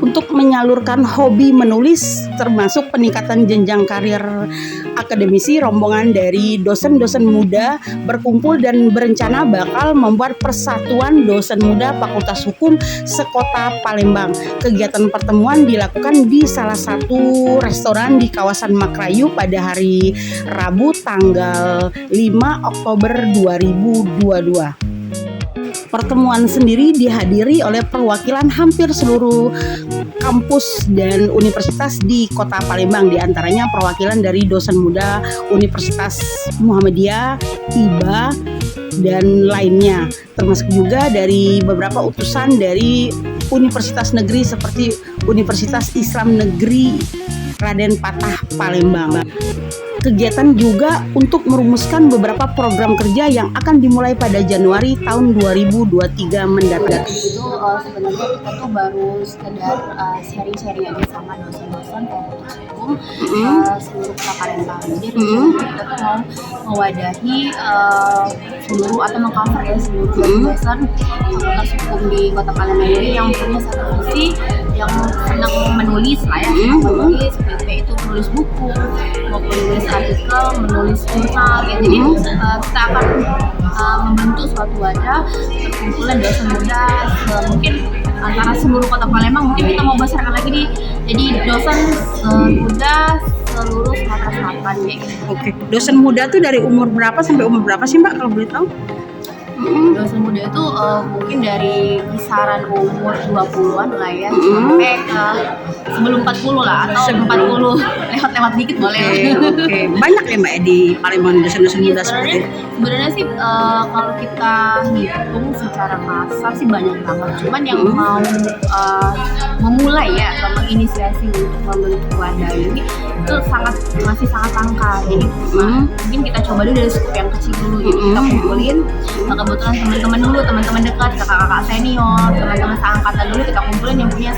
untuk menyalurkan hobi menulis termasuk peningkatan jenjang karir akademisi. Rombongan dari dosen-dosen muda berkumpul dan berencana bakal membuat Persatuan Dosen Muda Fakultas Hukum sekota Palembang. Kegiatan pertemuan dilakukan di salah satu restoran di kawasan Makrayu pada hari Rabu tanggal 5 Oktober 2022. Pertemuan sendiri dihadiri oleh perwakilan hampir seluruh kampus dan universitas di Kota Palembang, diantaranya perwakilan dari dosen muda Universitas Muhammadiyah, IBA, dan lainnya, termasuk juga dari beberapa utusan dari universitas negeri seperti Universitas Islam Negeri Raden Patah Palembang. Kegiatan juga untuk merumuskan beberapa program kerja yang akan dimulai pada Januari tahun 2023 mendatang. Itu sebenarnya kita tuh baru sekedar sharing-sharing aja sama dosen-dosen fakultas hukum seluruh Kota Palembang. Jadi kita tuh mau mewadahi seluruh atau mengcover ya seluruh dosen fakultas hukum di Kota Palembang ini yang punya satu visi, yang senang menulis lah ya, menulis, itu menulis buku maupun menulis artikel, menulis jurnal ya. Jadi kita akan membentuk suatu wadah perkumpulan dosen muda mungkin antara seluruh Kota Palembang. Mungkin kita mau besarkan lagi nih, jadi dosen muda seluruh Sumatera Selatan ya gitu. Oke, dosen muda tuh dari umur berapa sampai umur berapa sih Mbak kalau boleh tahu? Dosen muda itu mungkin dari kisaran umur 20-an lah ya, sampai ke sebelum 40 lah, atau 40 lewat dikit boleh. Oke. Banyak ya Mbak di Palembang dosen-dosen muda seperti itu? Sebenarnya sih kalau kita hitung secara kasar sih banyak banget. Cuman yang mau memulai ya atau menginisiasi untuk membentuk wadah ini itu masih sangat langka. Jadi mungkin kita coba dulu dari skup yang kecil dulu. Jadi kita kumpulin kebetulan teman-teman dekat, kakak-kakak senior, teman-teman seangkatan dulu kita kumpulin yang punya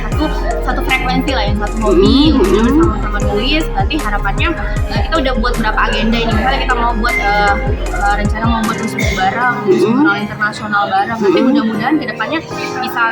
satu frekuensi lah, yang satu hobi, sama-sama nulis. Nanti harapannya kita udah buat berapa agenda ini. Misalnya kita mau buat rencana mau buat buku bareng, jurnal internasional bareng. Nanti mudah-mudahan kedepannya bisa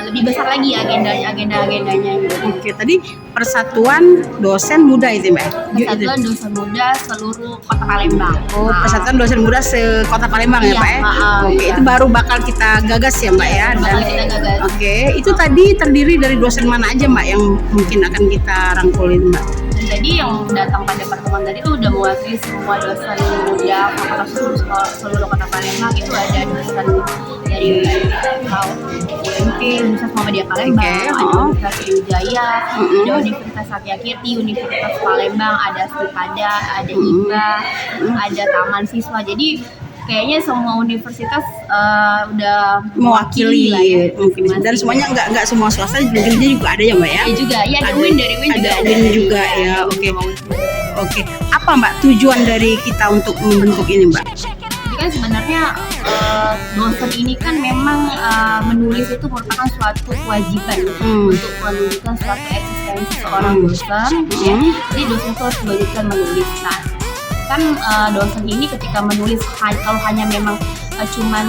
lebih besar lagi agendanya gitu. Oke, tadi Persatuan Dosen Muda itu Mbak? Persatuan Dosen Muda seluruh Kota Palembang. Oh, Persatuan Dosen Muda se-Kota Palembang ya Pak ya? Oke, itu baru bakal kita gagas ya Mbak ya? Kita gagas. Oke, itu tadi terdiri dari dosen mana aja Mbak yang mungkin akan kita rangkulin Mbak? Jadi yang datang pada pertemuan tadi itu udah mewakili semua dosen muda fakultas hukum seluruh Kota Palembang. Itu ada dosen dari UMP, Universitas Muhammadiyah Palembang, ada Universitas Sriwijaya, ada Universitas Satyakirti, Universitas Palembang, ada Stipada, ada IBA, ada Taman Siswa. Jadi kayaknya semua universitas udah mewakili lah ya. Dan semuanya nggak semua swasta, negerinya juga ada ya Mbak ya? Iya juga, ya ada UIN, dari UIN juga ada. UIN juga ya, oke. Apa Mbak tujuan dari kita untuk membentuk ini Mbak? Jadi kan sebenarnya dosen ini kan memang menulis itu merupakan suatu kewajiban untuk menunjukkan suatu eksistensi seorang dosen. Ya. Jadi dosen itu harus diwajibkan menulis. Nah, kan dosen ini ketika menulis kalau hanya memang cuman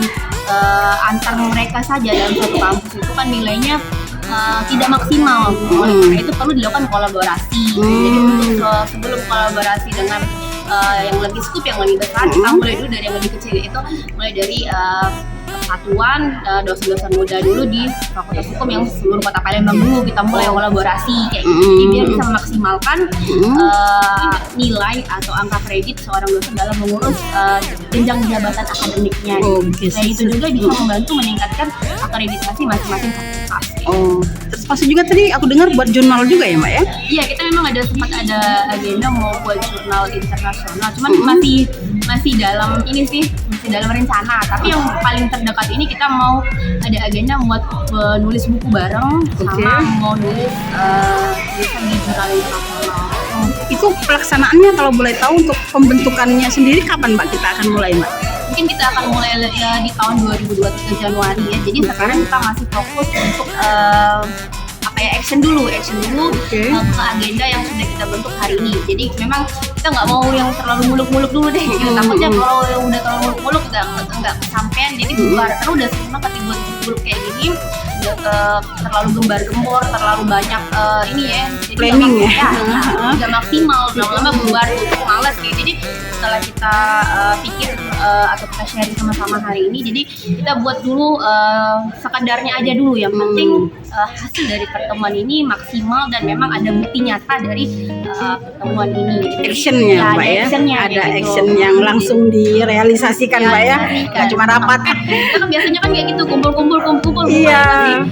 antar mereka saja dalam satu kampus itu kan nilainya tidak maksimal. Oleh karena itu perlu dilakukan kolaborasi. Jadi untuk sebelum kolaborasi dengan yang lebih skup, yang lebih besar, kita mulai dulu dari yang lebih kecil, itu mulai dari persatuan dosen-dosen muda dulu di Fakultas Hukum yang seluruh Kota Palembang dulu kita mulai kolaborasi kayak gitu. Jadi biar bisa memaksimalkan nilai atau angka kredit seorang dosen dalam mengurus jenjang jabatan akademiknya. Nah itu juga bisa membantu meningkatkan akreditasi masing-masing fakultas. Terus pasti juga tadi aku dengar buat jurnal juga ya Mbak ya? Iya, kita memang sempat ada agenda mau buat jurnal internasional, cuman masih dalam ini sih, masih dalam rencana. Tapi yang paling terdekat ini kita mau ada agenda buat nulis buku bareng sama mau nulis tulisan di jurnal internasional. Itu pelaksanaannya kalau boleh tahu untuk pembentukannya sendiri kapan Mbak kita akan mulai Mbak? Mungkin kita akan mulai di tahun 2023 Januari ya. Jadi sekarang kita masih fokus untuk action dulu ke agenda yang sudah kita bentuk hari ini. Jadi memang kita nggak mau yang terlalu muluk-muluk dulu deh. Takutnya kalau yang udah terlalu muluk-muluk nggak kesampean, jadi bubar. Karena udah sering banget dibuat muluk kayak gini. terlalu gembar-gembor, terlalu banyak ini ya, jadi Flaming ya. nggak maksimal, lama-lama bubar tuh males gitu. Jadi setelah kita pikir atau kita sharing sama-sama hari ini, jadi kita buat dulu sekadarnya aja dulu. Yang penting hasil dari pertemuan ini maksimal dan memang ada bukti nyata dari pertemuan ini. Actionnya Mbak ya, ada action yang langsung direalisasikan Mbak ya, nggak cuma rapat. Kita kan biasanya kan kayak gitu, kumpul. Iya.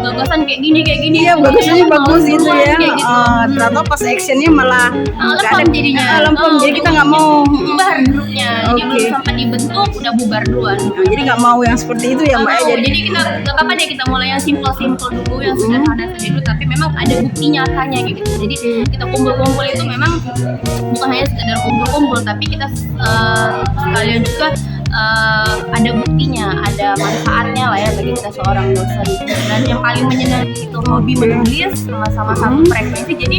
Gagasan kayak gini. Iya, bagusnya bagus gitu ya. Kayak gitu. Ternyata pas actionnya malah nggak Lempem jadinya. lempem, jadi kita nggak mau. Bubar grupnya. Jadi Oke. belum sampai dibentuk udah bubar duluan. Nah, jadi nggak mau yang seperti itu ya Mbak ya. Jadi kita nggak apa-apa deh, kita mulai yang simple dulu, yang sederhana saja dulu, tapi memang ada bukti nyatanya kayak gitu. Jadi kita kumpul itu memang bukan hanya sekedar kumpul, tapi kita sekalian juga ada buktinya, ada manfaatnya lah ya bagi kita seorang dosen. Dan yang paling menyenangkan itu hobi menulis, sama-sama satu frekuensi. Jadi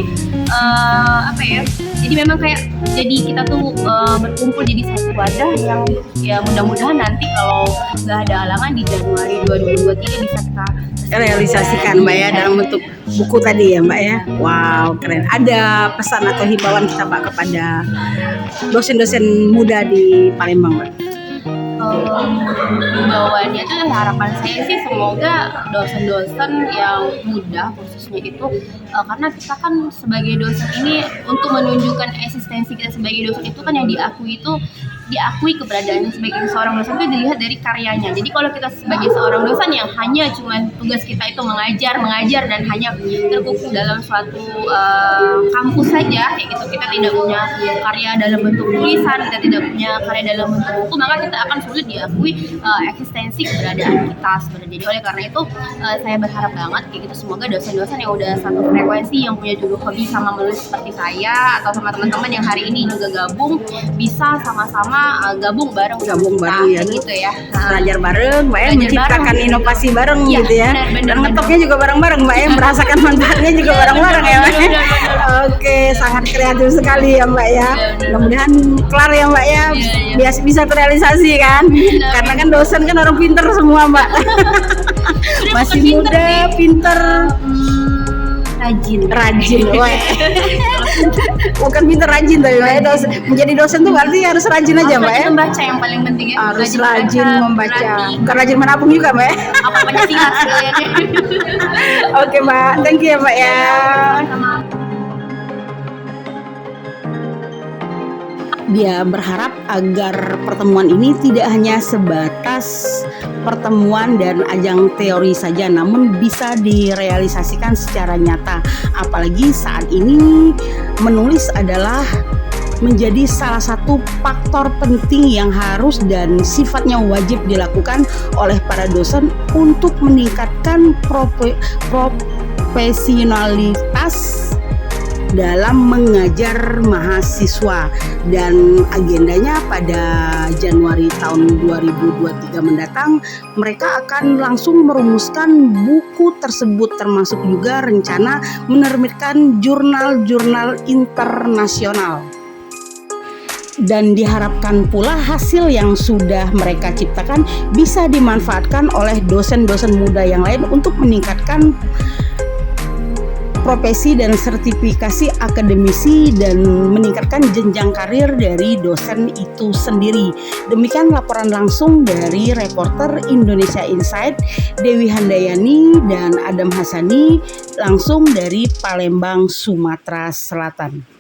apa ya? Jadi memang kayak jadi kita tuh berkumpul jadi satu wadah yang ya mudah-mudahan nanti kalau nggak ada halangan di Januari 2023 bisa kita Realisasikan Mbak ya dalam bentuk buku tadi ya Mbak ya. Wow, keren. Ada pesan atau himbauan kita Pak kepada dosen-dosen muda di Palembang Mbak? Himbauannya itu harapan saya sih semoga dosen-dosen yang muda khususnya itu karena kita kan sebagai dosen ini untuk menunjukkan eksistensi kita sebagai dosen itu kan yang diakui keberadaannya sebagai seorang dosen itu dilihat dari karyanya. Jadi kalau kita sebagai seorang dosen yang hanya cuma tugas kita itu mengajar dan hanya terkungkung dalam suatu kampus saja kayak gitu, kita tidak punya karya dalam bentuk tulisan, kita tidak punya karya dalam bentuk buku, maka kita akan sulit diakui eksistensi keberadaan kita sebenarnya. Jadi oleh karena itu saya berharap banget kayak gitu, semoga dosen-dosen yang udah satu frekuensi, yang punya juga hobi sama menulis seperti saya atau sama teman-teman yang hari ini juga gabung, bisa sama-sama gabung bareng ya gitu ya, belajar bareng Mbak ya, menciptakan bareng, inovasi bareng ya, gitu ya, dan ngetoknya juga bareng-bareng Mbak ya, merasakan manfaatnya juga bareng-bareng ya Mbak. Oke, sangat kreatif sekali ya Mbak ya. Mudah-mudahan kelar ya Mbak ya, bisa terrealisasi kan, karena kan dosen kan orang pinter semua Mbak. Masih muda, pinter, rajin, weh. Bukan pinter, rajin tapi Mbak ya, menjadi dosen tuh berarti harus rajin aja Mbak ya. Membaca yang paling penting ya. Harus rajin membaca. Bukan rajin menabung juga Mbak ya. Apa-apanya singkat sekalian ya. Oke Mbak, thank you ya Mbak ya. Dia berharap agar pertemuan ini tidak hanya sebatas pertemuan dan ajang teori saja, namun bisa direalisasikan secara nyata. Apalagi saat ini menulis adalah menjadi salah satu faktor penting yang harus dan sifatnya wajib dilakukan oleh para dosen untuk meningkatkan profesionalitas dalam mengajar mahasiswa. Dan agendanya pada Januari tahun 2023 mendatang mereka akan langsung merumuskan buku tersebut, termasuk juga rencana menerbitkan jurnal-jurnal internasional. Dan diharapkan pula hasil yang sudah mereka ciptakan bisa dimanfaatkan oleh dosen-dosen muda yang lain untuk meningkatkan profesi dan sertifikasi akademisi dan meningkatkan jenjang karir dari dosen itu sendiri. Demikian laporan langsung dari reporter Indonesia Insight, Dewi Handayani dan Adam Hasani, langsung dari Palembang, Sumatera Selatan.